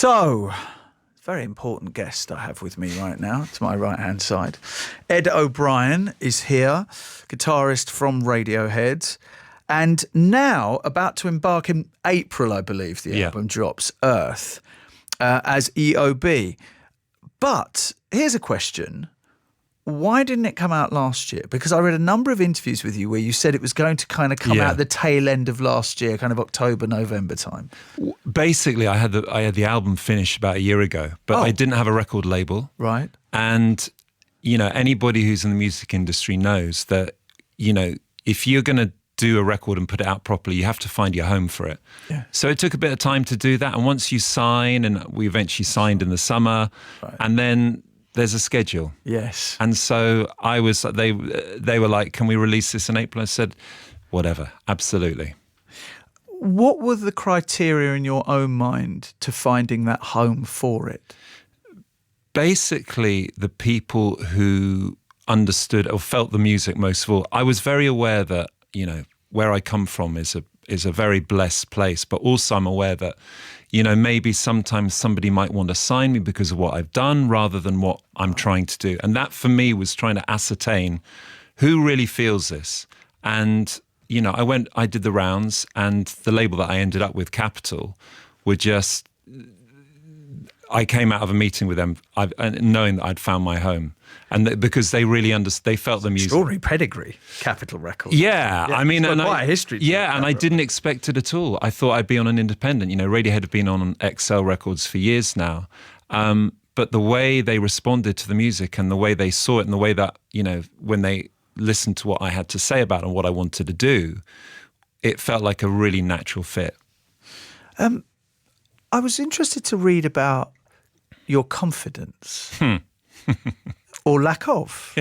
So, very important guest I have with me right now, to my right-hand side. Ed O'Brien is here, guitarist from Radiohead, and now about to embark in April, I believe, the album drops, Earth, as EOB. But here's a question. Why didn't it come out last year? Because I read a number of interviews with you where you said it was going to kind of come out the tail end of last year, kind of October, November time. Basically, I had the album finished about a year ago, but I didn't have a record label. Right. And, you know, anybody who's in the music industry knows that, you know, if you're going to do a record and put it out properly, you have to find your home for it. Yeah. So it took a bit of time to do that. And once you sign, and we eventually signed in the summer, and then there's a schedule. Yes. And so they were like, can we release this in April? I said, whatever, absolutely. What were the criteria in your own mind to finding that home for it? Basically, the people who understood or felt the music most of all. I was very aware that, you know, where I come from is a very blessed place, but also I'm aware that, you know, maybe sometimes somebody might want to sign me because of what I've done rather than what I'm trying to do. And that for me was trying to ascertain who really feels this. And, you know, I did the rounds, and the label that I ended up with, Capitol, were just, I came out of a meeting with them knowing that I'd found my home. And because they really they felt the music. Extraordinary pedigree, Capitol Records. Yeah, I mean, it's quite a history. Yeah, and I didn't expect it at all. I thought I'd be on an independent. You know, Radiohead have been on XL Records for years now. But the way they responded to the music and the way they saw it and the way that, you know, when they listened to what I had to say about it and what I wanted to do, it felt like a really natural fit. I was interested to read about your confidence. Or lack of,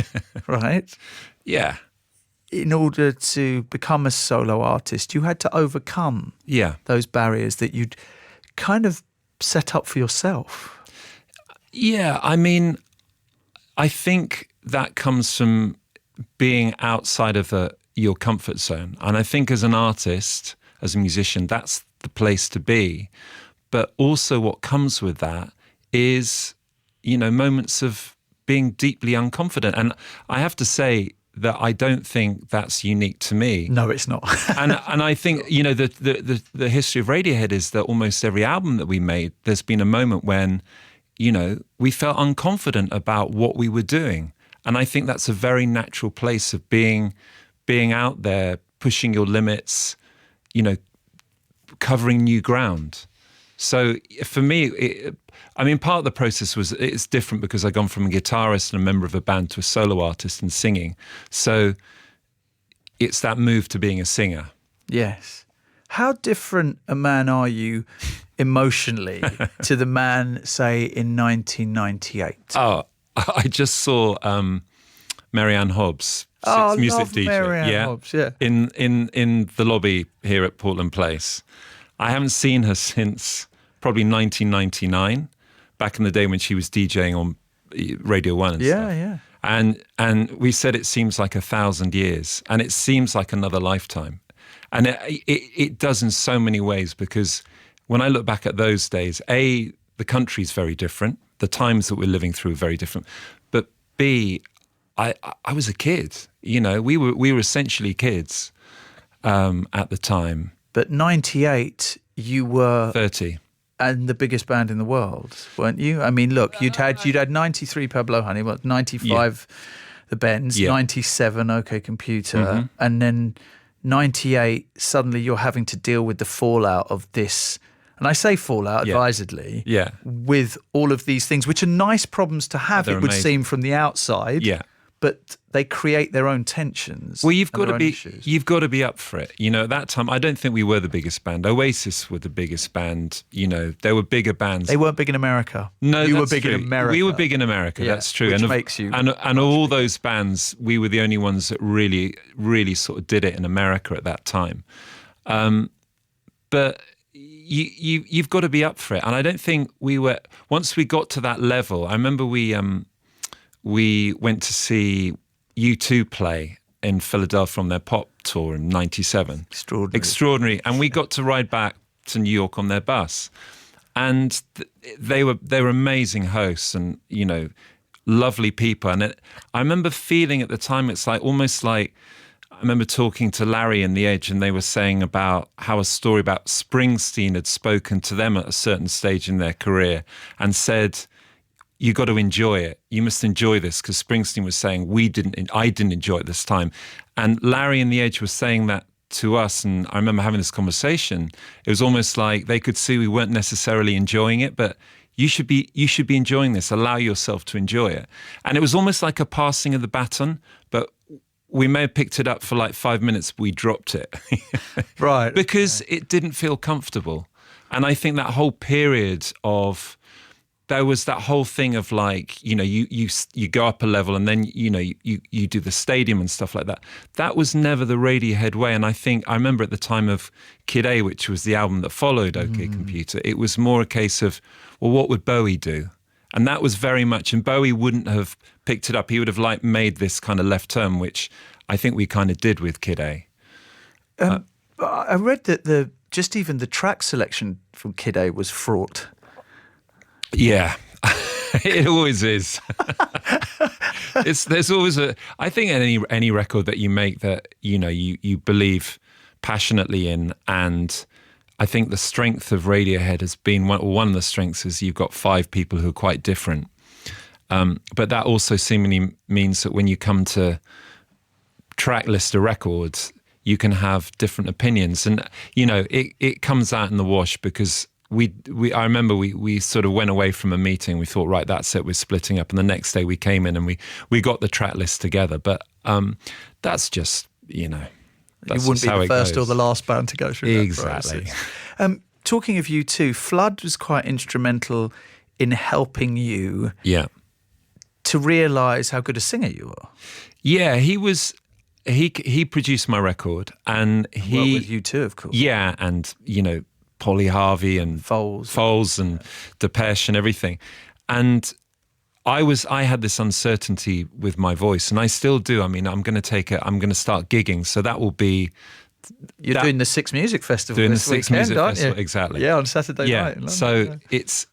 right? Yeah. In order to become a solo artist, you had to overcome those barriers that you'd kind of set up for yourself. Yeah, I mean, I think that comes from being outside of your comfort zone. And I think as an artist, as a musician, that's the place to be. But also what comes with that is, you know, moments of being deeply unconfident. And I have to say that I don't think that's unique to me. No, it's not. and I think, you know, the history of Radiohead is that almost every album that we made, there's been a moment when, you know, we felt unconfident about what we were doing. And I think that's a very natural place of being out there, pushing your limits, you know, covering new ground. So for me, I mean, part of the process it's different because I've gone from a guitarist and a member of a band to a solo artist and singing. So it's that move to being a singer. Yes. How different a man are you emotionally to the man, say, in 1998? Oh, I just saw Marianne Hobbs, music DJ. Marianne Hobbs, yeah. In the lobby here at Portland Place. I haven't seen her since probably 1999, back in the day when she was DJing on Radio 1 and stuff. Yeah. And we said it seems like 1,000 years, and it seems like another lifetime. And it does in so many ways, because when I look back at those days, A, the country's very different, the times that we're living through are very different, but B, I was a kid. You know, we were essentially kids at the time. But 98, you were 30, and the biggest band in the world, weren't you? I mean, look, you'd had 93 Pablo Honey, 95 the Bends, 97 OK Computer, and then 98. Suddenly, you're having to deal with the fallout of this. And I say fallout advisedly, with all of these things, which are nice problems to have. It would seem from the outside. Yeah. But they create their own tensions. Well, you've got to be up for it. You know, at that time, I don't think we were the biggest band. Oasis were the biggest band. You know, there were bigger bands. They weren't big in America. No, you were big in America. We were big in America. That's true. Which makes you. And all those bands, we were the only ones that really, really sort of did it in America at that time. But you've got to be up for it. And I don't think we were. Once we got to that level, I remember we went to see U2 play in Philadelphia on their pop tour in 97. Extraordinary. And we got to ride back to New York on their bus. And they were amazing hosts, and lovely people. And I remember feeling at the time, it's like almost like, I remember talking to Larry and The Edge, and they were saying about how a story about Springsteen had spoken to them at a certain stage in their career and said, you got to enjoy it. You must enjoy this, because Springsteen was saying, I didn't enjoy it this time. And Larry and The Edge was saying that to us, and I remember having this conversation. It was almost like they could see we weren't necessarily enjoying it, but you should be enjoying this. Allow yourself to enjoy it. And it was almost like a passing of the baton, but we may have picked it up for like 5 minutes. We dropped it, right? Because it didn't feel comfortable. And I think that whole period of, there was that whole thing of like, you go up a level and then, you do the stadium and stuff like that. That was never the Radiohead way. And I remember at the time of Kid A, which was the album that followed OK Computer, it was more a case of, well, what would Bowie do? And that was very much, and Bowie wouldn't have picked it up. He would have like made this kind of left turn, which I think we kind of did with Kid A. I read that just even the track selection from Kid A was fraught. Yeah, it always is. There's always I think any record that you make that you believe passionately in, and I think the strength of Radiohead has been one of the strengths is you've got 5 people who are quite different, but that also seemingly means that when you come to track list a record, you can have different opinions, and it comes out in the wash because. I remember we sort of went away from a meeting. We thought, right, that's it, we're splitting up. And the next day we came in and we got the track list together. But that's just, that's you wouldn't be the first or the last band to go through exactly. that process. Talking of you two, Flood was quite instrumental in helping you to realise how good a singer you are. Yeah, he was. He produced my record, and he worked with you too, of course. Yeah, and Polly Harvey and Foles and Depeche and everything. And I had this uncertainty with my voice, and I still do. I mean, I'm going to start gigging. So that will be... You're doing the Six Music Festival doing this the Six weekend, Music aren't Festival, you? exactly. Yeah, on Saturday night. In London, so it's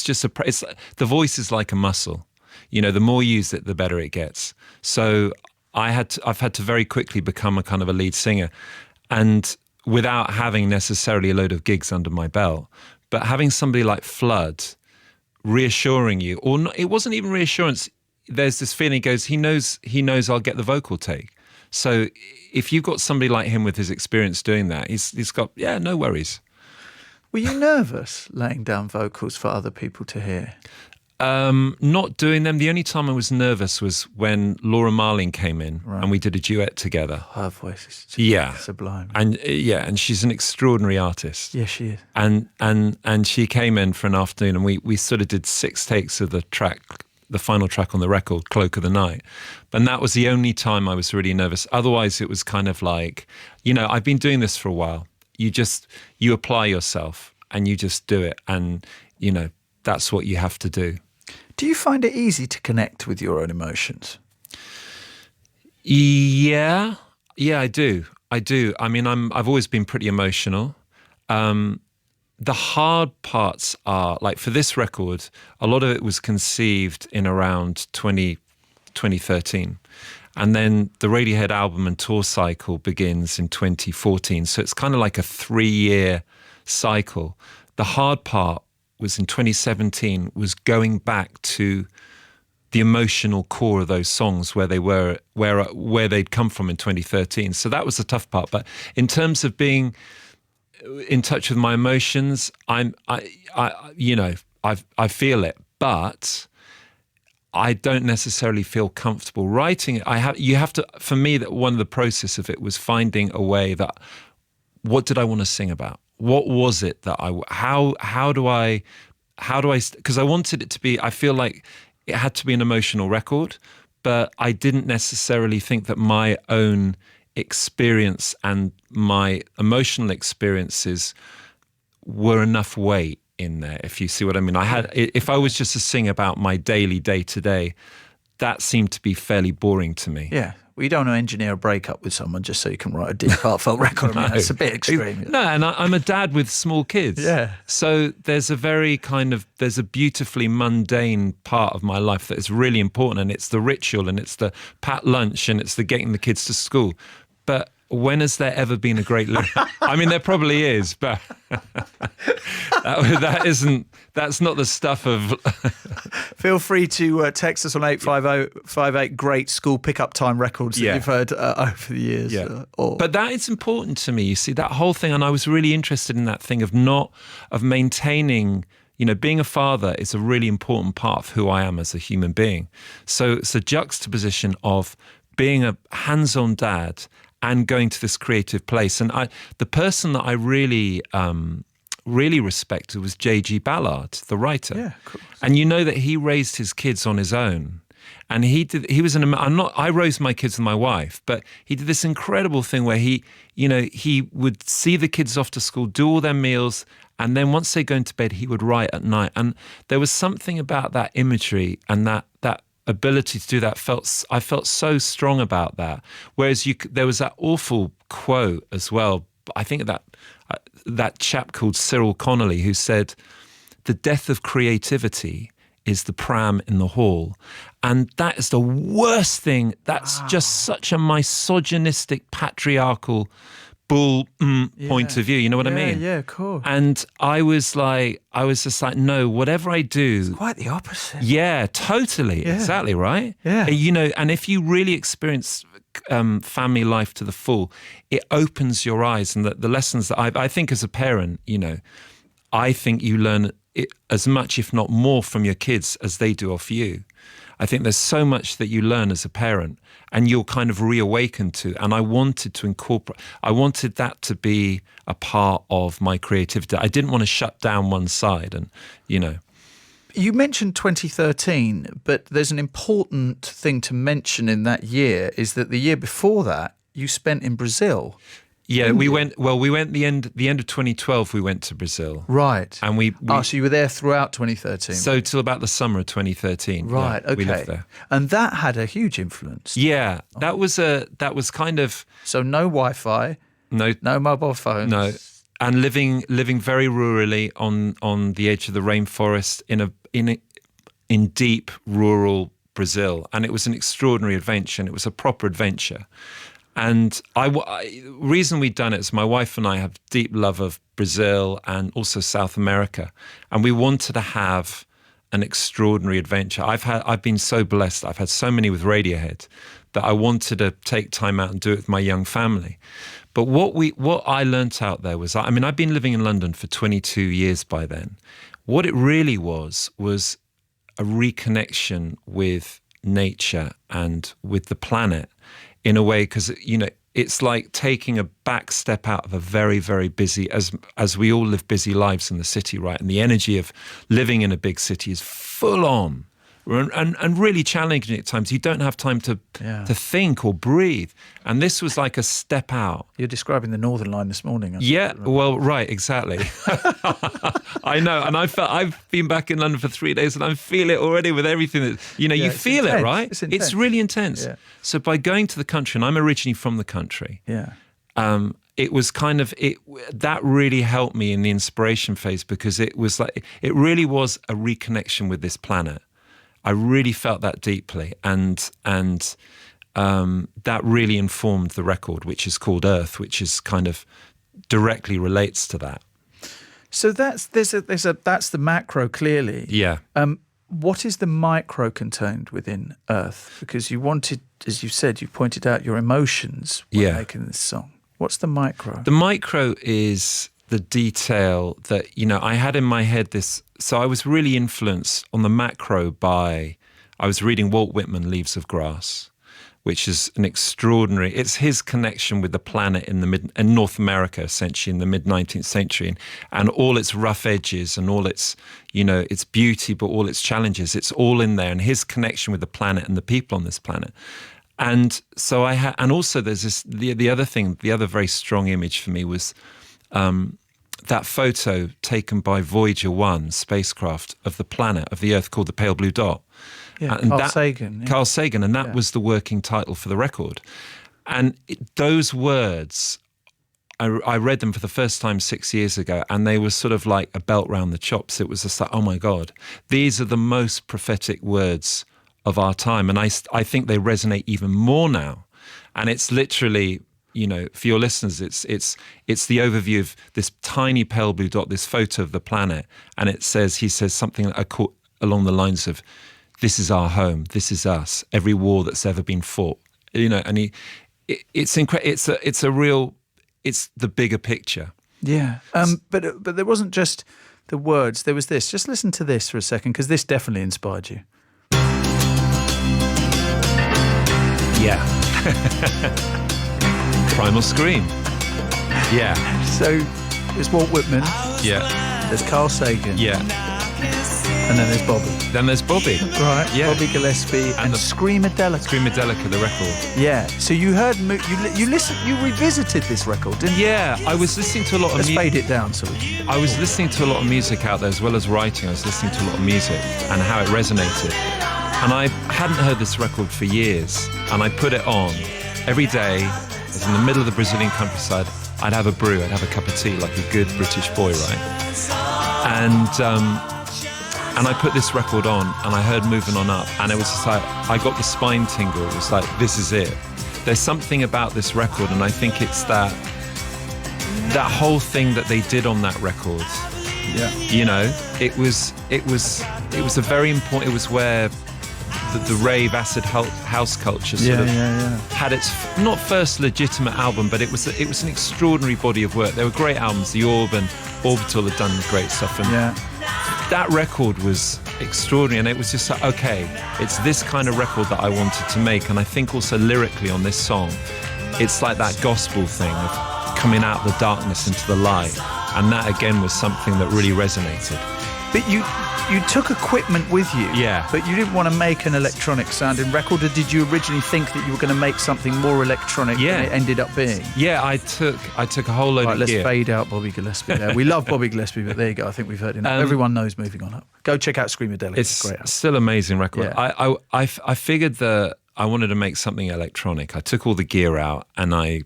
just the voice is like a muscle. The more you use it, the better it gets. So I've had to very quickly become a kind of a lead singer, and without having necessarily a load of gigs under my belt, but having somebody like Flood reassuring you, or not, it wasn't even reassurance. There's this feeling, he knows I'll get the vocal take. So if you've got somebody like him with his experience doing that, he's got, no worries. Were you nervous laying down vocals for other people to hear? Not doing them. The only time I was nervous was when Laura Marling came in and we did a duet together. Her voice is just sublime. And she's an extraordinary artist. Yes, she is. And she came in for an afternoon, and we sort of did 6 takes of the final track on the record, Cloak of the Night. And that was the only time I was really nervous. Otherwise, it was kind of like, I've been doing this for a while. You apply yourself and you just do it. And, that's what you have to do. Do you find it easy to connect with your own emotions? Yeah, I do. I mean, I've always been pretty emotional. The hard parts are, like for this record, a lot of it was conceived in around 2013. And then the Radiohead album and tour cycle begins in 2014. So it's kind of like a 3-year cycle. The hard part was in 2017, was going back to the emotional core of those songs where they were, where they'd come from in 2013. So that was the tough part. But in terms of being in touch with my emotions, I feel it, but I don't necessarily feel comfortable writing it. For me, that one of the process of it was finding a way that, what did I want to sing about? What was it that how do I, because I wanted it to be, I feel like it had to be an emotional record, but I didn't necessarily think that my own experience and my emotional experiences were enough weight in there, if you see what I mean. If I was just to sing about my daily day-to-day, that seemed to be fairly boring to me. Yeah, Well, you don't want to engineer a breakup with someone just so you can write a deep, heartfelt record. I mean, that's a bit extreme. No, and I'm a dad with small kids. Yeah. So there's a beautifully mundane part of my life that is really important, and it's the ritual, and it's the packed lunch, and it's the getting the kids to school. But when has there ever been a great I mean, there probably is, but that's not the stuff of... Feel free to text us on 85058 great school pickup time records that you've heard over the years. Yeah. But that is important to me, you see, that whole thing, and I was really interested in that thing of maintaining, being a father is a really important part of who I am as a human being. So it's a juxtaposition of being a hands-on dad and going to this creative place. And the person that I really respected was J.G. Ballard, the writer. Yeah, of course. And you know that he raised his kids on his own. And I raised my kids with my wife, but he did this incredible thing where he would see the kids off to school, do all their meals, and then once they go into bed, he would write at night. And there was something about that imagery and that ability to do that. I felt so strong about that. Whereas there was that awful quote as well. I think that chap called Cyril Connolly who said, "The death of creativity is the pram in the hall," and that is the worst thing. That's just such a misogynistic, patriarchal point of view. You know what I mean? Yeah, cool. And I was just like, no, whatever I do. It's quite the opposite. Yeah, totally. Yeah. Exactly, right? Yeah. And if you really experience family life to the full, it opens your eyes. And the lessons that I think as a parent, I think you learn it as much, if not more, from your kids as they do off you. I think there's so much that you learn as a parent and you're kind of reawakened to. And I wanted that to be a part of my creativity. I didn't want to shut down one side and. You mentioned 2013, but there's an important thing to mention in that year is that the year before that you spent in Brazil. Yeah, we went the end of 2012 we went to Brazil. Right. And so you were there throughout 2013. So till about the summer of 2013. Right, okay. We lived there. And that had a huge influence. Yeah, that was kind of. So no Wi-Fi, no mobile phones. No. And living very rurally on the edge of the rainforest in deep rural Brazil, and it was an extraordinary adventure, and it was a proper adventure. And reason we'd done it is my wife and I have deep love of Brazil and also South America, and we wanted to have an extraordinary adventure. I've been so blessed. I've had so many with Radiohead that I wanted to take time out and do it with my young family. But what I learnt out there was, I've been living in London for 22 years by then. What it really was a reconnection with nature and with the planet in a way, because, it's like taking a back step out of a very, very busy, as we all live busy lives in the city, right? And the energy of living in a big city is full on. And really challenging at times. You don't have time to think or breathe. And this was like a step out. You're describing the Northern Line this morning. Yeah, well, right, exactly. I know. And I've been back in London for 3 days and I feel it already with everything that, you feel intense. It, right? It's really intense. Yeah. So by going to the country, and I'm originally from the country. Yeah. It was kind of that really helped me in the inspiration phase, because it really was a reconnection with this planet. I really felt that deeply, and that really informed the record, which is called Earth, which is kind of directly relates to that. So that's the macro, clearly. Yeah. What is the micro contained within Earth? Because you wanted, as you said, you pointed out your emotions when making this song. What's the micro? The micro is the detail that, I had in my head this. So I was really influenced on the macro I was reading Walt Whitman, Leaves of Grass, which is an extraordinary, it's his connection with the planet in North America, essentially in the mid-19th century, and all its rough edges and all its, its beauty, but all its challenges, it's all in there, and his connection with the planet and the people on this planet. And so and also there's this, the other thing, the other very strong image for me was, that photo taken by Voyager 1 spacecraft of the planet, of the Earth, called the Pale Blue Dot. Yeah, And Carl Sagan. Yeah. Carl Sagan, and that was the working title for the record. And those words, I read them for the first time 6 years ago, and they were sort of like a belt round the chops. It was just like, oh my God, these are the most prophetic words of our time. And I think they resonate even more now. And it's literally, you know, for your listeners, it's the overview of this tiny pale blue dot, this photo of the planet. And he says something along the lines of, this is our home, this is us, every war that's ever been fought. You know, and it's incredible. It's the bigger picture. Yeah. But there wasn't just the words, there was this. Just listen to this for a second, because this definitely inspired you. Yeah. Primal Scream. Yeah. So there's Walt Whitman. Yeah. There's Carl Sagan. Yeah. And then there's Bobby. Then there's Bobby. Right. Yeah. Bobby Gillespie and Screamadelica. Screamadelica, the record. Yeah. So you heard, you revisited this record, didn't you? Yeah. I was listening to a lot of music. Let's fade it down. I was listening to a lot of music out there, as well as writing. I was listening to a lot of music and how it resonated. And I hadn't heard this record for years. And I put it on every day. I was in the middle of the Brazilian countryside. I'd have a brew. I'd have a cup of tea, like a good British boy, right? And I put this record on, and I heard Moving On Up, and it was just like, I got the spine tingle. It was like, this is it. There's something about this record, and I think it's that whole thing that they did on that record. Yeah. You know, it was a very important. It was where the rave acid house culture sort of had its not first legitimate album, but it was an extraordinary body of work. There were great albums. The EOB and Orbital had done great stuff, and that record was extraordinary. And it was just like, okay, it's this kind of record that I wanted to make. And I think also lyrically on this song, it's like that gospel thing of coming out of the darkness into the light. And that again was something that really resonated. But you took equipment with you, but you didn't want to make an electronic sounding record, or did you originally think that you were going to make something more electronic than it ended up being? Yeah, I took a whole load of gear. Let's fade out Bobby Gillespie there. We love Bobby Gillespie, but there you go. I think we've heard enough. Everyone knows Moving On Up. Go check out Screamadelica. It's great album. Still an amazing record. Yeah. I figured that I wanted to make something electronic. I took all the gear out, and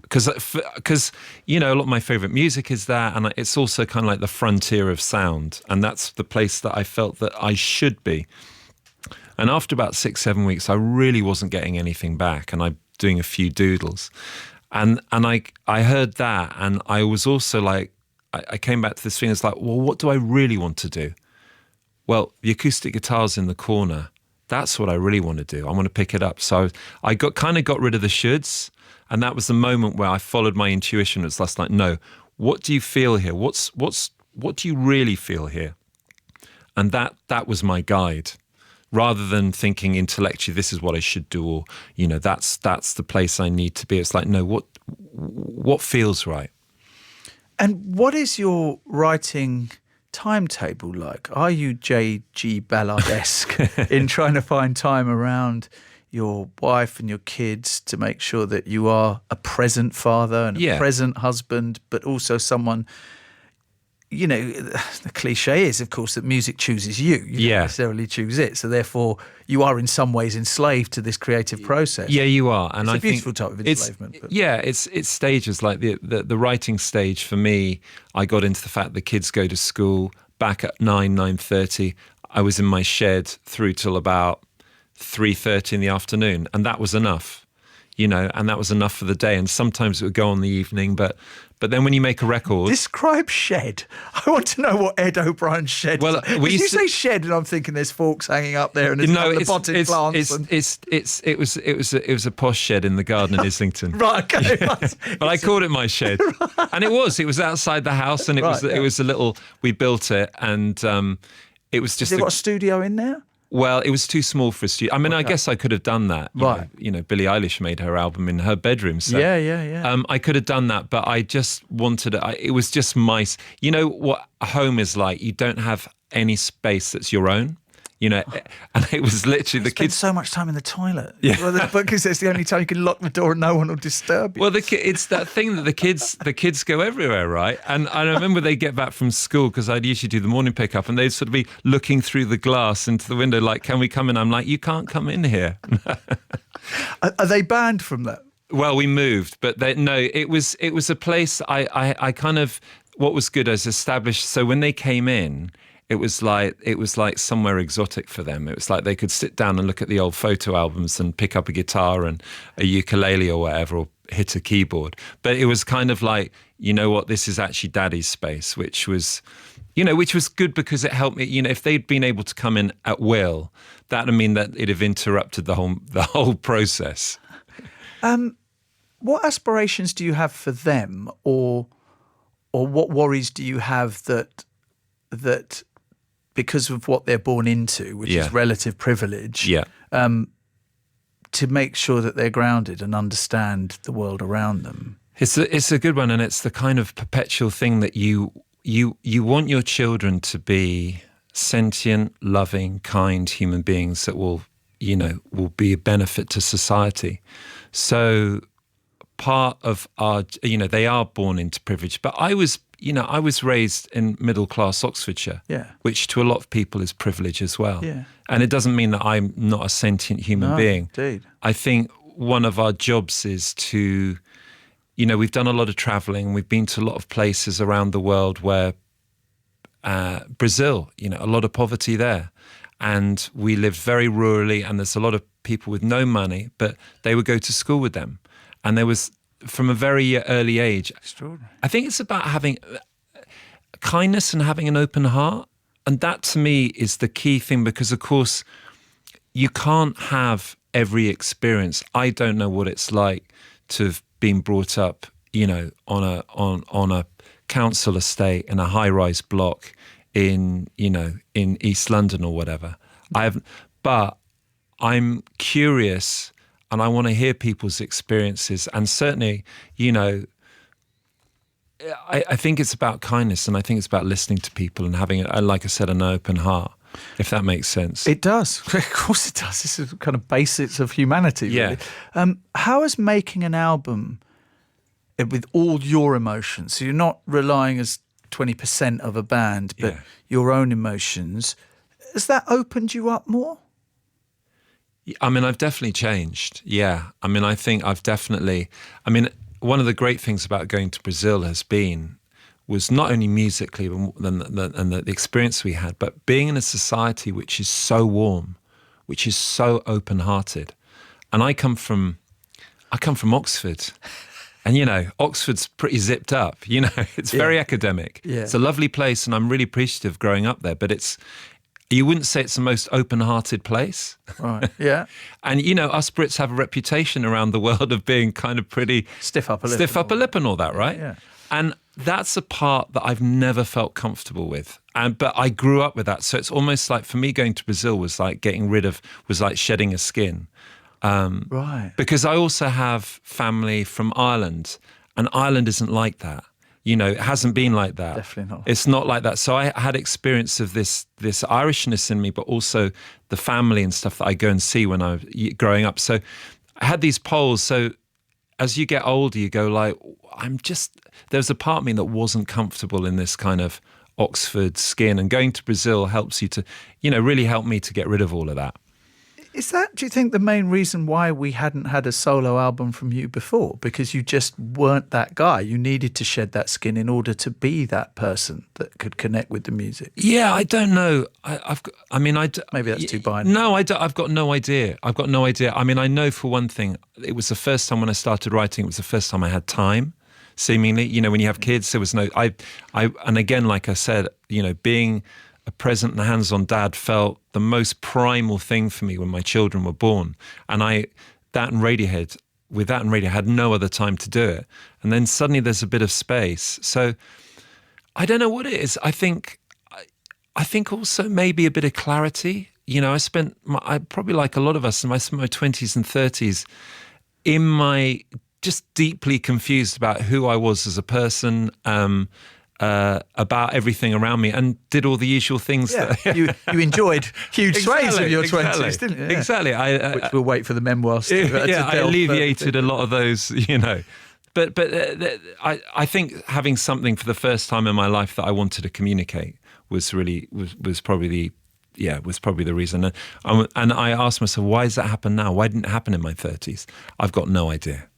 because you know, a lot of my favorite music is that, and it's also kind of like the frontier of sound, and that's the place that I felt that I should be. And after about 6-7 weeks, I really wasn't getting anything back, and I'm doing a few doodles, and I heard that, and I was also like, I came back to this thing. It's like, well, what do I really want to do? Well, the acoustic guitar's in the corner. That's what I really want to do. I want to pick it up. So I got rid of the shoulds. And that was the moment where I followed my intuition. It's just like, no, what do you feel here? What do you really feel here? And that was my guide. Rather than thinking intellectually, this is what I should do, or, you know, that's the place I need to be. It's like, no, what feels right? And what is your writing timetable like? Are you J.G. Ballard-esque in trying to find time around your wife and your kids to make sure that you are a present father and a present husband, but also someone, you know, the cliche is, of course, that music chooses you. You don't necessarily choose it. So therefore, you are in some ways enslaved to this creative process. Yeah, you are. And it's I a beautiful type of enslavement. It's stages. Like the writing stage for me, I got into the fact the kids go to school back at 9:30. I was in my shed through till about 3:30 in the afternoon, and that was enough, you know, and that was enough for the day. And sometimes it would go on the evening, but then when you make a record, describe shed. I want to know what Ed O'Brien's shed. Well, you say shed, and I'm thinking there's forks hanging up there, and there's the potted plants. It was a posh shed in the garden in Islington. Right, okay. But I called it my shed, and it was outside the house, and it was a little. We built it, and it was just. Has it got a studio in there? Well, it was too small for a studio. I mean, I guess I could have done that. You know, Billie Eilish made her album in her bedroom. So, I could have done that, but I just wanted it. It was just my. You know what a home is like? You don't have any space that's your own. you know, and it was literally the Spend kids. so much time in the toilet. Yeah. Well, because it's the only time you can lock the door and no one will disturb you. Well, it's that thing that the kids go everywhere, right? And I remember they get back from school, because I'd usually do the morning pickup, and they'd sort of be looking through the glass into the window, like, "Can we come in?" I'm like, "You can't come in here." Are they banned from that? Well, we moved, but it was a place I kind of, what was good as established. So when they came in, it was like somewhere exotic for them. It was like they could sit down and look at the old photo albums and pick up a guitar and a ukulele or whatever, or hit a keyboard. But it was kind of like, you know what, this is actually Daddy's space, which was good, because it helped me. You know, if they'd been able to come in at will, that would mean that it'd have interrupted the whole process. What aspirations do you have for them, or what worries do you have that because of what they're born into, which is relative privilege, to make sure that they're grounded and understand the world around them? It's a good one, and it's the kind of perpetual thing that you want your children to be sentient, loving, kind human beings that will be a benefit to society. So part of our, they are born into privilege, but I was raised in middle-class Oxfordshire, which to a lot of people is privilege as well. Yeah. And it doesn't mean that I'm not a sentient human being. Indeed. I think one of our jobs is to, we've done a lot of traveling. We've been to a lot of places around the world where Brazil, a lot of poverty there. And we lived very rurally, and there's a lot of people with no money, but they would go to school with them. And there was, from a very early age, extraordinary. I think it's about having kindness and having an open heart. And that to me is the key thing, because of course you can't have every experience. I don't know what it's like to have been brought up, on a council estate in a high-rise block in East London or whatever. But I'm curious, and I want to hear people's experiences. And certainly, I think it's about kindness, and I think it's about listening to people and having, like I said, an open heart, if that makes sense. It does. Of course it does. This is kind of basics of humanity, really. Yeah. How is making an album with all your emotions, so you're not relying as 20% of a band, but your own emotions, has that opened you up more? I mean, I've definitely changed. Yeah. I mean, I think one of the great things about going to Brazil was not only musically and the experience we had, but being in a society which is so warm, which is so open-hearted. And I come from Oxford. And, Oxford's pretty zipped up, it's very academic. Yeah. It's a lovely place, and I'm really appreciative growing up there, but you wouldn't say it's the most open-hearted place. Right, yeah. And, us Brits have a reputation around the world of being kind of pretty... Stiff upper lip and all that, right? Yeah. And that's a part that I've never felt comfortable with. But I grew up with that. So it's almost like, for me, going to Brazil was like shedding a skin. Right. Because I also have family from Ireland, and Ireland isn't like that. It hasn't been like that. Definitely not. It's not like that. So I had experience of this Irishness in me, but also the family and stuff that I go and see when I was growing up. So I had these poles. So as you get older, you go like, there's a part of me that wasn't comfortable in this kind of Oxford skin, and going to Brazil helps you to, really help me to get rid of all of that. Is that, do you think, the main reason why we hadn't had a solo album from you before? Because you just weren't that guy. You needed to shed that skin in order to be that person that could connect with the music. Yeah, I don't know. Maybe that's too binary. No, I've got no idea. I mean, I know for one thing, it was the first time when I started writing, it was the first time I had time, seemingly. When you have kids, there was no... And again, like I said, being a present and hands-on dad felt the most primal thing for me when my children were born. And with that and Radiohead, I had no other time to do it. And then suddenly there's a bit of space. So I don't know what it is. I think also maybe a bit of clarity. I probably, like a lot of us, I spent my 20s and 30s just deeply confused about who I was as a person, about everything around me and did all the usual things. Yeah, that, you enjoyed huge swathes of your exactly, 20s, didn't you? Yeah. Exactly. Which we'll wait for the memoirs to I delve alleviated a lot of those, But I think having something for the first time in my life that I wanted to communicate was probably the reason. And I asked myself, why does that happen now? Why didn't it happen in my 30s? I've got no idea.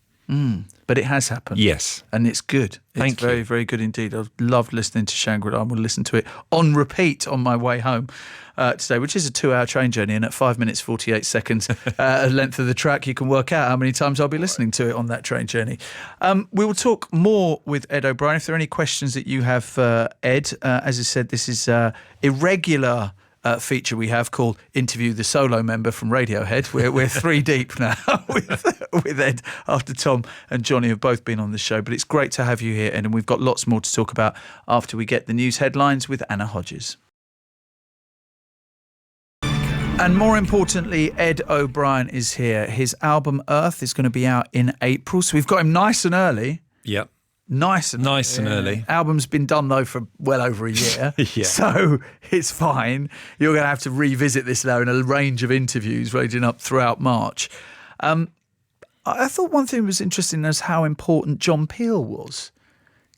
But it has happened. Yes. And it's good. Thank it's very, you. very good indeed. I've loved listening to Shangri-La. I will listen to it on repeat on my way home today, which is a 2-hour train journey. And at 5 minutes, 48 seconds, length of the track, you can work out how many times I'll be listening to it on that train journey. We will talk more with Ed O'Brien. If there are any questions that you have, Ed, as I said, this is irregular feature we have called Interview the Solo Member from Radiohead. We're 3 deep now with Ed, after Tom and Johnny have both been on the show. But it's great to have you here, Ed, and we've got lots more to talk about after we get the news headlines with Anna Hodges. And more importantly, Ed O'Brien is here. His album Earth is going to be out in April, so we've got him nice and early. Yep. Nice and early. Album's been done, though, for well over a year. Yeah. So it's fine. You're going to have to revisit this now in a range of interviews ranging up throughout March. I thought one thing was interesting is how important John Peel was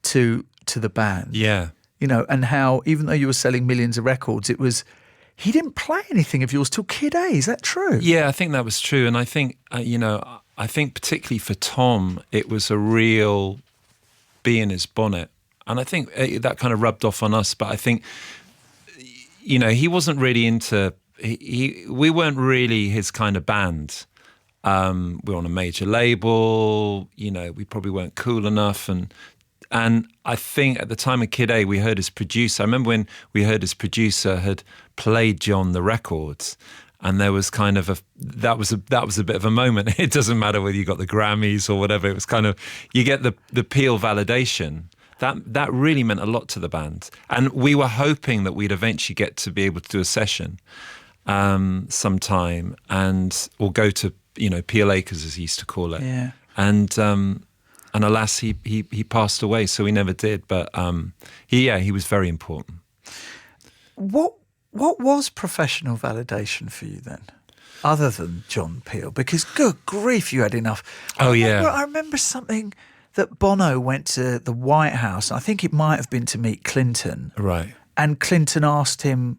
to the band. Yeah. And how, even though you were selling millions of records, he didn't play anything of yours till Kid A. Is that true? Yeah, I think that was true. And I think, I think particularly for Tom, it was a real bee in his bonnet. And I think that kind of rubbed off on us. But I think, he wasn't really into, we weren't really his kind of band. We were on a major label, we probably weren't cool enough. And I think at the time of Kid A, we heard his producer. I remember when we heard his producer had played John the records, and there was kind of that was a bit of a moment. It doesn't matter whether you got the Grammys or whatever. It was kind of, you get the Peel validation. That really meant a lot to the band, and we were hoping that we'd eventually get to be able to do a session sometime, or go to Peel Acres, as he used to call it. Yeah. And alas, he passed away, so we never did. But he was very important. What was professional validation for you then, other than John Peel? Because good grief, you had enough. I remember something that Bono went to the White House. I think it might have been to meet Clinton. Right. And Clinton asked him,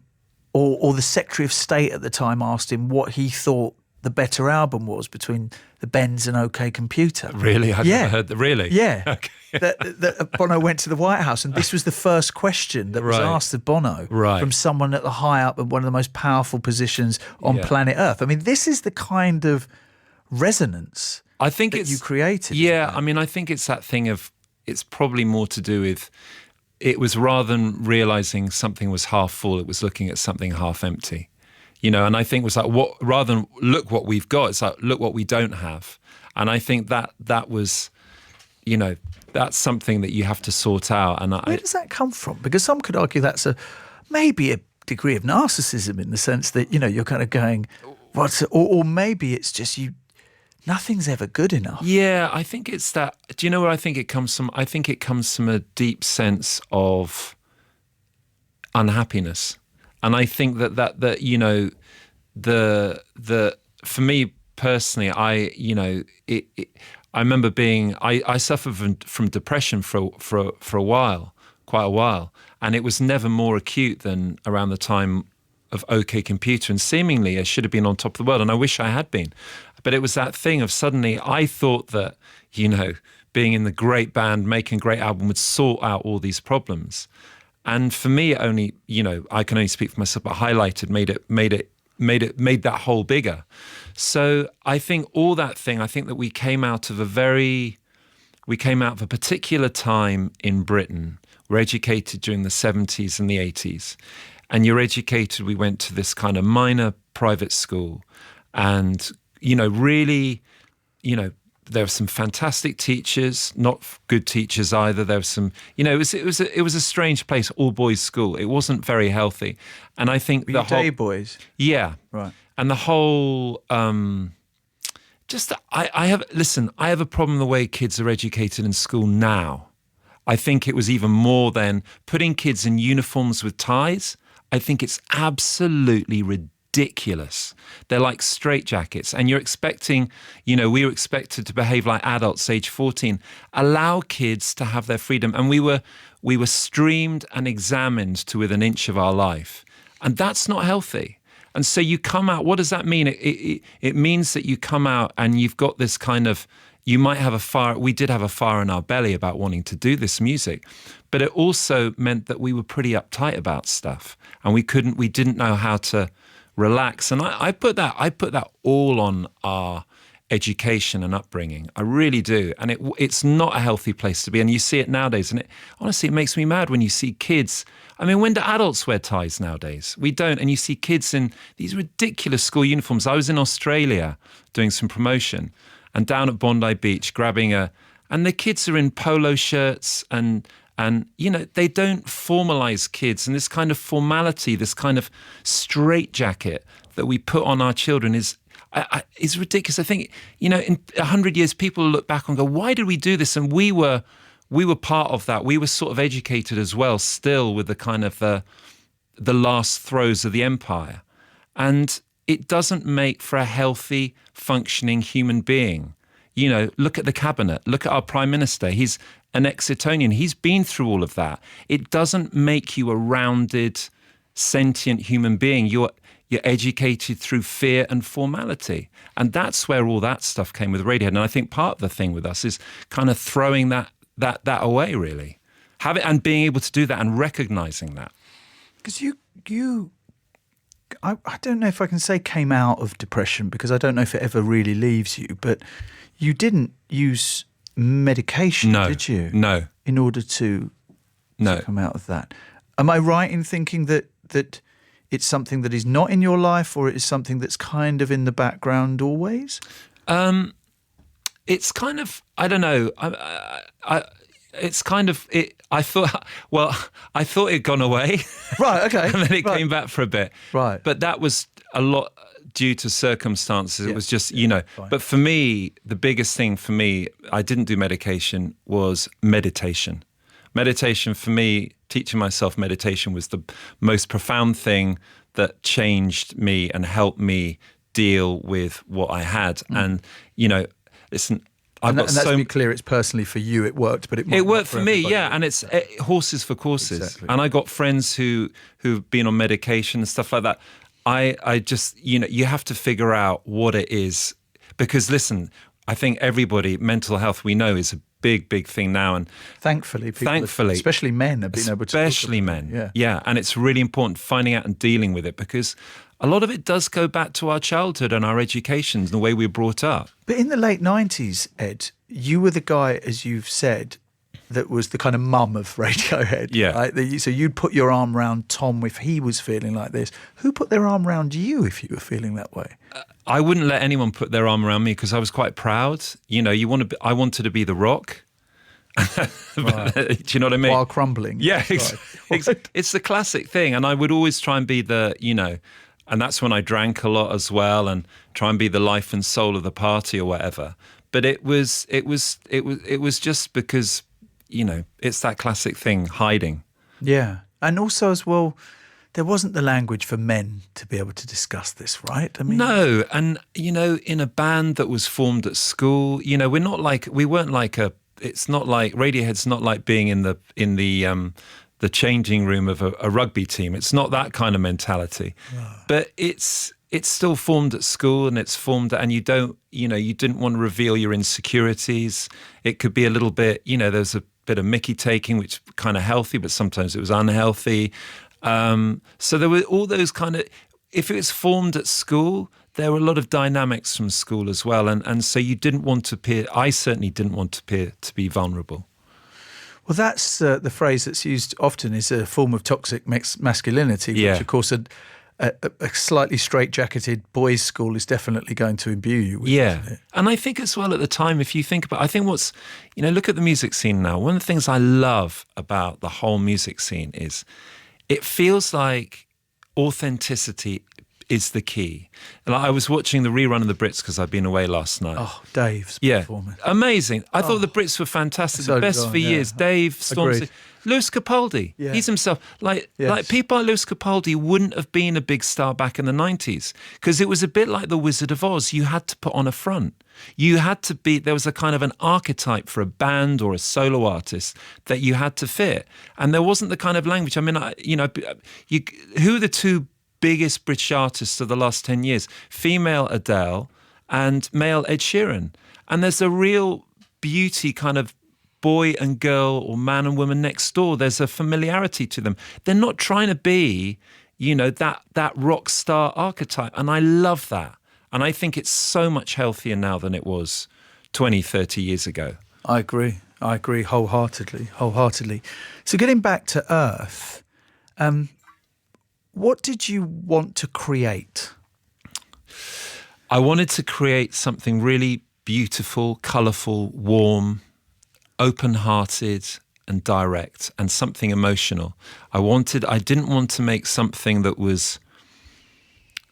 or the Secretary of State at the time asked him what he thought the better album was between the Bends and OK Computer. Really? I'd never heard that. Really? Yeah. Okay. that Bono went to the White House, and this was the first question that was asked of Bono from someone at the high up and one of the most powerful positions on planet Earth. I mean, this is the kind of resonance I think that you created. Yeah, I mean, I think it's that thing of, it's probably more to do with, it was rather than realising something was half full, it was looking at something half empty. And I think it was like, rather than look what we've got, it's like, look what we don't have. And I think that was, that's something that you have to sort out. And where does that come from? Because some could argue that's maybe a degree of narcissism, in the sense that, you're kind of going, or maybe it's just nothing's ever good enough. Yeah, I think it's that. Do you know where I think it comes from? I think it comes from a deep sense of unhappiness. And I think that for me personally, I remember I suffered from depression for a while, quite a while, and it was never more acute than around the time of OK Computer, and seemingly I should have been on top of the world, and I wish I had been, but it was that thing of suddenly I thought that being in the great band, making a great album would sort out all these problems. And for me, it only, I can only speak for myself, but highlighted, made that hole bigger. So I think all that thing, I think that we came out of a particular time in Britain. We're educated during the 70s and the 80s. And you're educated, we went to this kind of minor private school. And, really, there were some fantastic teachers, not good teachers either. There was some, it was a strange place, all boys school. It wasn't very healthy, and I think the whole day boys. Yeah, right. And the whole, I have a problem the way kids are educated in school now. I think it was even more than putting kids in uniforms with ties. I think it's absolutely ridiculous. They're like straitjackets, and you're expecting, we were expected to behave like adults age 14. Allow kids to have their freedom. And we were streamed and examined to within an inch of our life. And that's not healthy. And so you come out, what does that mean? It means that you come out and you've got this kind of, you might have a fire. We did have a fire in our belly about wanting to do this music, but it also meant that we were pretty uptight about stuff, and we didn't know how to relax. And I put that all on our education and upbringing. I really do. And it's not a healthy place to be. And you see it nowadays. And honestly, it makes me mad when you see kids. I mean, when do adults wear ties nowadays? We don't. And you see kids in these ridiculous school uniforms. I was in Australia doing some promotion, and down at Bondi Beach and the kids are in polo shirts and they don't formalize kids. And this kind of formality, this kind of straitjacket that we put on our children is ridiculous. I think, in 100 years, people look back and go, why did we do this? And we were part of that. We were sort of educated as well, still with the kind of the last throes of the empire. And it doesn't make for a healthy, functioning human being. Look at the cabinet, look at our prime minister. He's an ex-Etonian. He's been through all of that. It doesn't make you a rounded, sentient human being. You're educated through fear and formality. And that's where all that stuff came with Radiohead. And I think part of the thing with us is kind of throwing that away, really. And being able to do that and recognizing that. Because I don't know if I can say came out of depression, because I don't know if it ever really leaves you, but you didn't use medication, did you? No. In order to come out of that. Am I right in thinking that it's something that is not in your life, or it is something that's kind of in the background always? It's kind of, I don't know. It's kind of it. I thought it'd gone away. Right. Okay. And then it came back for a bit. Right. But that was a lot due to circumstances. It was just, fine. But for me, the biggest thing for me, I didn't do medication, was meditation. Meditation for me, teaching myself meditation was the most profound thing that changed me and helped me deal with what I had. And, listen, let's be clear, it's personally for you, it worked, but it worked for me, yeah. And it's horses for courses. Exactly. And I got friends who've been on medication and stuff like that. I just, you have to figure out what it is, because listen, I think mental health, we know, is a big, big thing now. And thankfully, especially men, have been able to. Especially men, yeah. And it's really important finding out and dealing with it, because a lot of it does go back to our childhood and our education and the way we were brought up. But in the late 90s, Ed, you were the guy, as you've said, that was the kind of mum of Radiohead. Yeah. Right? So you'd put your arm around Tom if he was feeling like this. Who put their arm around you if you were feeling that way? I wouldn't let anyone put their arm around me, because I was quite proud. I wanted to be the rock. Right. Do you know what I mean? While crumbling. Yeah, it's the classic thing. And I would always try and be and that's when I drank a lot as well, and try and be the life and soul of the party or whatever. But it was just because, it's that classic thing, hiding. Yeah. And also as well, there wasn't the language for men to be able to discuss this, right? I mean, no. And, in a band that was formed at school, it's not like Radiohead's not like being in the changing room of a rugby team. It's not that kind of mentality. Right. But it's still formed at school, and it's formed, and you didn't want to reveal your insecurities. It could be a little bit, there's a bit of Mickey taking, which kind of healthy, but sometimes it was unhealthy. So there were all those kind of, if it was formed at school, there were a lot of dynamics from school as well. And so you didn't want to appear, I certainly didn't want to appear to be vulnerable. Well, that's the phrase that's used often, is a form of toxic masculinity, which of course a slightly straitjacketed boys' school is definitely going to imbue you with. Yeah. Isn't it? And I think as well at the time, if you think about, I think look at the music scene now. One of the things I love about the whole music scene is it feels like authenticity is the key. And I was watching the rerun of the Brits because I'd been away last night. Oh, Dave's performance. Amazing. I thought the Brits were fantastic. So The best did I, for years. Dave, Stormzy. Agreed. Lewis Capaldi. Yeah. He's himself. Like Yes. people like Lewis Capaldi wouldn't have been a big star back in the 90s because it was a bit like the Wizard of Oz. You had to put on a front. You had to be, there was a kind of an archetype for a band or a solo artist that you had to fit. And there wasn't the kind of language. I mean, who are the two biggest British artists of the last 10 years? Female Adele and male Ed Sheeran. And there's a real beauty kind of boy and girl or man and woman next door. There's a familiarity to them. They're not trying to be, that rock star archetype. And I love that. And I think it's so much healthier now than it was 20, 30 years ago. I agree wholeheartedly. So getting back to Earth, what did you want to create? I wanted to create something really beautiful, colourful, warm, open-hearted and direct, and something emotional. I didn't want to make something that was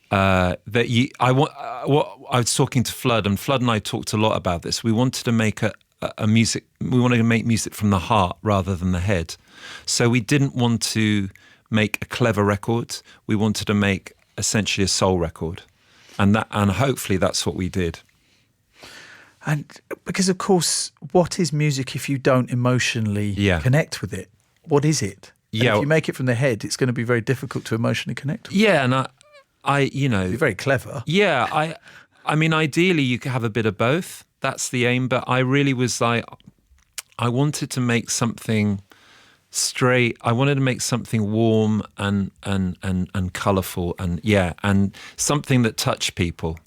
I was talking to Flood, and Flood and I talked a lot about this. We wanted to make we wanted to make music from the heart rather than the head. So we didn't want to make a clever record. We wanted to make essentially a soul record. And hopefully that's what we did. And because, of course, what is music if you don't emotionally connect with it? What is it? And if you make it from the head, it's going to be very difficult to emotionally connect with it. Yeah, and You're very clever. Yeah, I mean, ideally you could have a bit of both. That's the aim. But I really was like, I wanted to make something straight. I wanted to make something warm and colourful and something that touched people.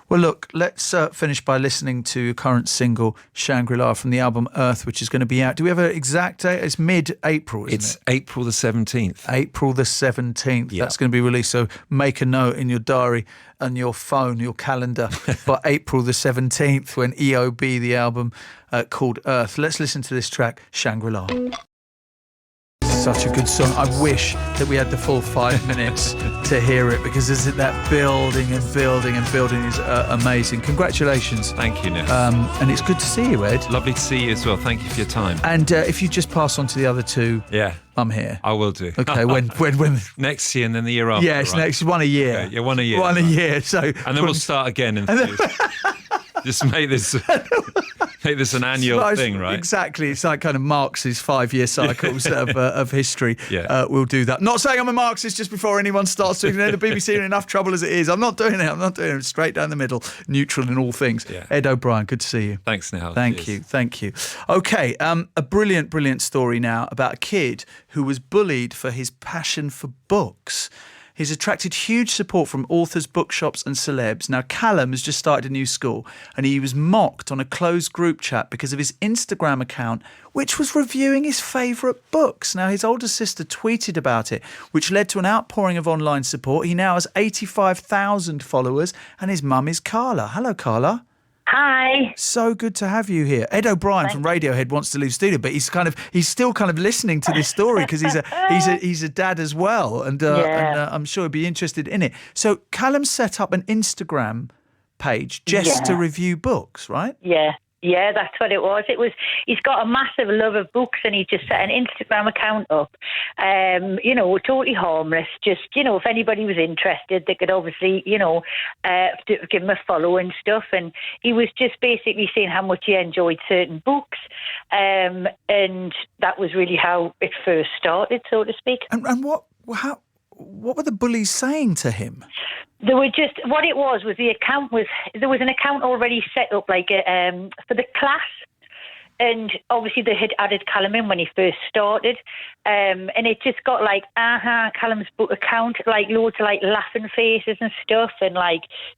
Well, look, let's finish by listening to your current single, Shangri-La, from the album Earth, which is going to be out. Do we have an exact date? It's mid-April, isn't it? It's April the 17th. April the 17th. Yeah. That's going to be released. So make a note in your diary and your phone, your calendar, for April the 17th, when EOB, the album called Earth. Let's listen to this track, Shangri-La. Such a good song. I wish that we had the full 5 minutes to hear it, because isn't that building and building and building is amazing. Congratulations. Thank you, Nick. And it's good to see you, Ed. Lovely to see you as well. Thank you for your time. And if you just pass on to the other two, I'm here. I will do. Okay, when next year and then the year after. Yeah, it's next one a year. Okay, yeah, one a year. One a year. So and then we'll start again in just make this an annual thing, right? Exactly. It's like kind of Marx's 5-year cycles of history. Yeah. We'll do that. Not saying I'm a Marxist just before anyone starts doing it. The BBC are in enough trouble as it is. I'm not doing it. Straight down the middle, neutral in all things. Yeah. Ed O'Brien, good to see you. Thanks, Nihal. Thank you. Okay, a brilliant story now about a kid who was bullied for his passion for books. He's attracted huge support from authors, bookshops and celebs. Now, Callum has just started a new school, and he was mocked on a closed group chat because of his Instagram account, which was reviewing his favourite books. Now, his older sister tweeted about it, which led to an outpouring of online support. He now has 85,000 followers, and his mum is Carla. Hello, Carla. Hi. So good to have you here. Ed O'Brien from Radiohead wants to leave studio, but he's still kind of listening to this story because he's a dad as well, and I'm sure he'd be interested in it. So Callum set up an Instagram page just to review books, right? Yeah, that's what it was. He's got a massive love of books, and he just set an Instagram account up. Totally harmless. Just, if anybody was interested, they could obviously, give him a follow and stuff. And he was just basically saying how much he enjoyed certain books. And that was really how it first started, so to speak. And what were the bullies saying to him? There were what it was there was an account already set up for the class, and obviously they had added Callum in when he first started, and it just got Callum's book account, loads of laughing faces and stuff, and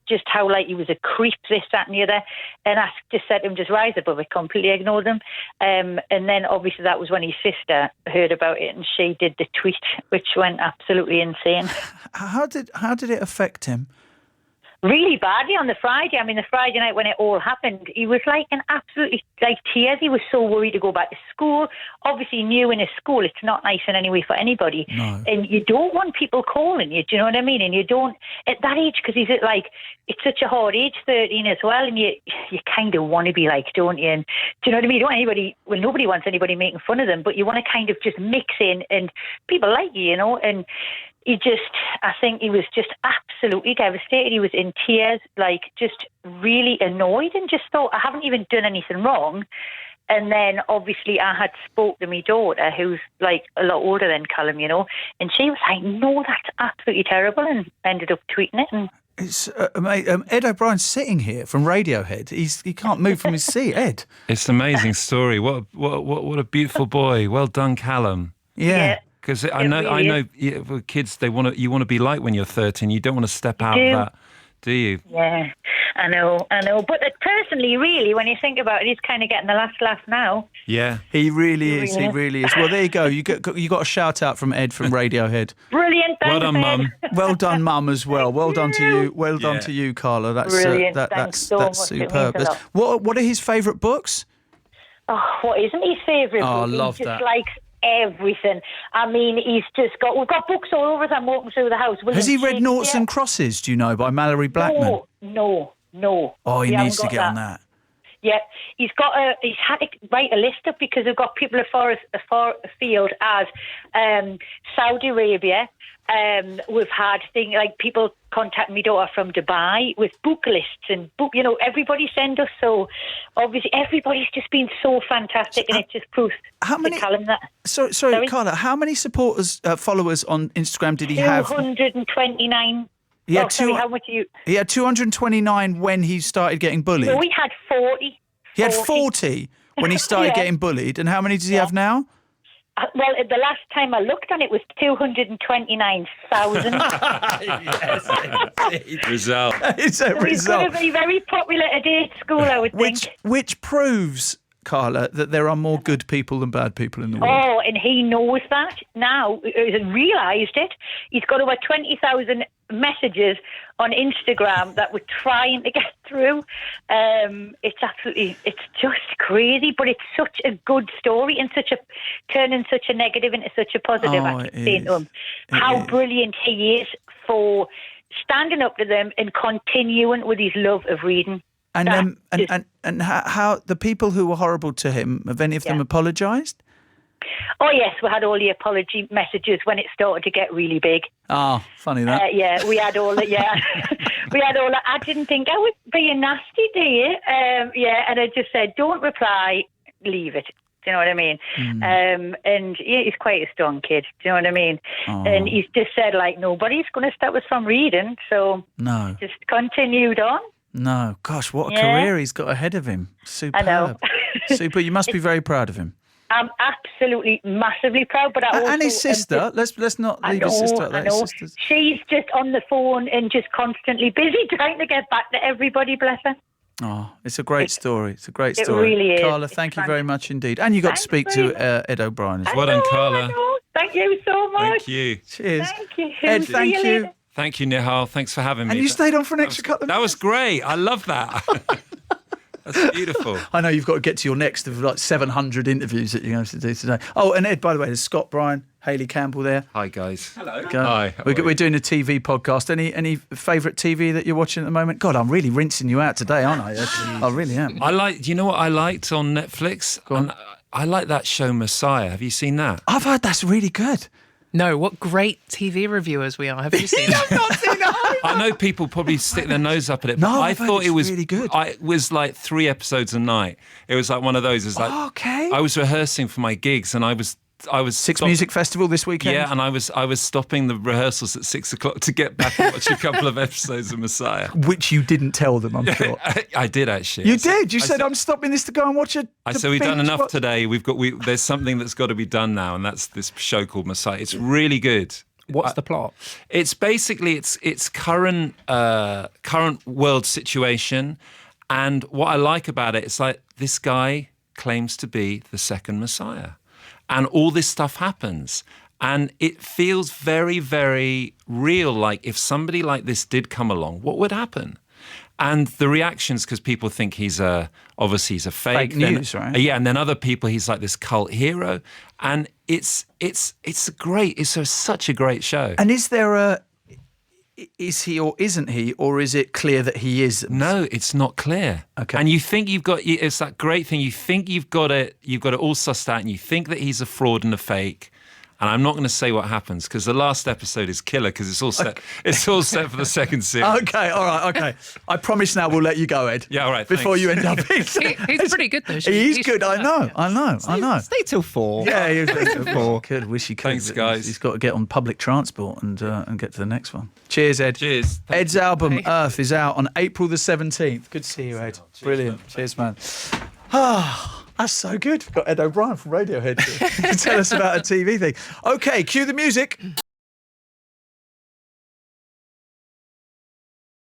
just how he was a creep, this, that and the other, and I just said to him, just rise above it, completely ignored them, and then obviously that was when his sister heard about it, and she did the tweet, which went absolutely insane. How did it affect him? really badly on the Friday. I mean, the Friday night when it all happened, he was like in absolutely like tears. He was so worried to go back to school. Obviously, new in his school, it's not nice in any way for anybody. No. And you don't want people calling you. Do you know what I mean? And you don't at that age, because he's at like, it's such a hard age, 13 as well. And you kind of want to be like, don't you? And do you know what I mean? You don't want anybody. Well, nobody wants anybody making fun of them, but you want to kind of just mix in, and people like you, you know. And I think he was just absolutely devastated. He was in tears, like just really annoyed, and just thought, I haven't even done anything wrong. And then obviously I had spoke to my daughter, who's like a lot older than Callum, you know, and she was like, no, that's absolutely terrible, and ended up tweeting it. And It's Ed O'Brien's sitting here from Radiohead. He can't move from his seat. Ed, It's an amazing story. What a beautiful boy. Well done, Callum. yeah. Because I know, with kids, you want to be like when you're 13. You don't want to step out of that, do you? Yeah, I know. But personally, really, when you think about it, he's kind of getting the last laugh now. Yeah. He really is. He really is. Well, there you go. You got a shout out from Ed from Radiohead. Brilliant. Well Thanks, done, Ed. Mum. Well done, Mum, as well. Well done to you. Well done to you, Carla. That's Brilliant. that's Thanks so that's much. It means superb. a lot. What are his favourite books? Oh, what isn't his favourite Oh, I book? love He just that. likes everything. I mean, we've got books all over as I'm walking through the house. Has he read William Noughts Shakespeare. and Crosses? Do you know, by Mallory Blackman? No. Oh, he We needs to haven't get got on that. Yeah, he's had to write a list up, because we've got people as far afield as Saudi Arabia. We've had things like people contact me daughter from Dubai with book lists and everybody send us. So obviously everybody's just been so fantastic, and it just proves How many? to Callum that. Sorry, Carla. How many followers on Instagram did he have? 229. Yeah, how much are you? He had 229 when he started getting bullied. No, we had 40. He had 40 when he started Yeah. getting bullied. And how many does he have now? Well, the last time I looked on it was 229,000. Result. It's a He's going result. to be very popular at a school, I would think. Which proves, Carla, that there are more good people than bad people in the world. Oh, and he knows that now. He's realised it. He's got over 20,000 messages on Instagram that we're trying to get through. It's just crazy, but it's such a good story, and turning such a negative into such a positive. I keep saying to him how brilliant he is for standing up to them and continuing with his love of reading. And how the people who were horrible to him, have any of them apologised? Oh yes, we had all the apology messages when it started to get really big. Oh, funny that. Yeah, we had all that. Yeah, we had all that. I didn't think I was being nasty, do you? Yeah, and I just said, don't reply, leave it. Do you know what I mean? And yeah, he's quite a strong kid. Do you know what I mean? Oh. And he's just said, like, nobody's going to stop us from reading, so No. just continued on. No. Gosh, what a Yeah. career he's got ahead of him. Superb. I know. Super. You must be very proud of him. I'm absolutely massively proud, but I also... And his sister. Let's not leave his sister out there. I know. His sister's- She's just on the phone and just constantly busy trying to get back to everybody, bless her. Oh, it's a great story. It's a great It story. really is. Carla, It's thank you fun. very much indeed. And you got to speak Thanks to Ed O'Brien as well. Well done, I Carla. know. Thank you so much. Thank you. Cheers. Thank you. Ed, See thank you you. later. Thank you, Nihal. Thanks for having me. And you stayed on for an extra couple of That minutes. was great. I love that. That's beautiful. I know you've got to get to your next of like 700 interviews that you're going to do today. Oh, and Ed, by the way, there's Scott Bryan, Hayley Campbell there. Hi, guys. Hello. Go. Hi. We're doing a TV podcast. Any favourite TV that you're watching at the moment? God, I'm really rinsing you out today, aren't I? I really am. Do you know what I liked on Netflix? I like that show Messiah. Have you seen that? I've heard that's really good. No, what great TV reviewers we are. Have you seen that? I've not seen it. I know people probably stick their nose up at it, but No, I I've heard thought it's it was really good. It was like 3 episodes a night. It was like one of those. It's like Okay. I was rehearsing for my gigs, and I was Six Music Festival this weekend. Yeah, and I was stopping the rehearsals at 6 o'clock to get back and watch a couple of episodes of Messiah. Which you didn't tell them, I'm sure. I did actually. You did. You said, I'm stopping this to go and watch it. I said we've done enough today. There's something that's got to be done now, and that's this show called Messiah. It's really good. What's the plot? It's basically it's current world situation, and what I like about it, it's like this guy claims to be the second Messiah, and all this stuff happens, And it feels very, very real. Like if somebody like this did come along, what would happen? And the reactions, because people think obviously he's a fake news, right? Yeah, and then other people, he's like this cult hero, and it's such a great show. And is he or isn't he, or is it clear that he is? No, it's not clear. Okay. And you think it's that great thing. You think you've got it all sussed out, and you think that he's a fraud and a fake. And I'm not going to say what happens because the last episode is killer because it's all set. It's all set for the second series. Okay, all right, okay. I promise now we'll let you go, Ed. Yeah, all right. Before thanks. you end up. He's pretty good though. He's good. I know. Stay till 4. Yeah, he was good. Wish he could. Thanks, guys. He's got to get on public transport and get to the next one. Cheers, Ed. Cheers. Ed's album Earth is out on April the 17th. Good to see you, Ed. Brilliant. Cheers, man. That's so good. We've got Ed O'Brien from Radiohead here to tell us about a TV thing. Okay, cue the music.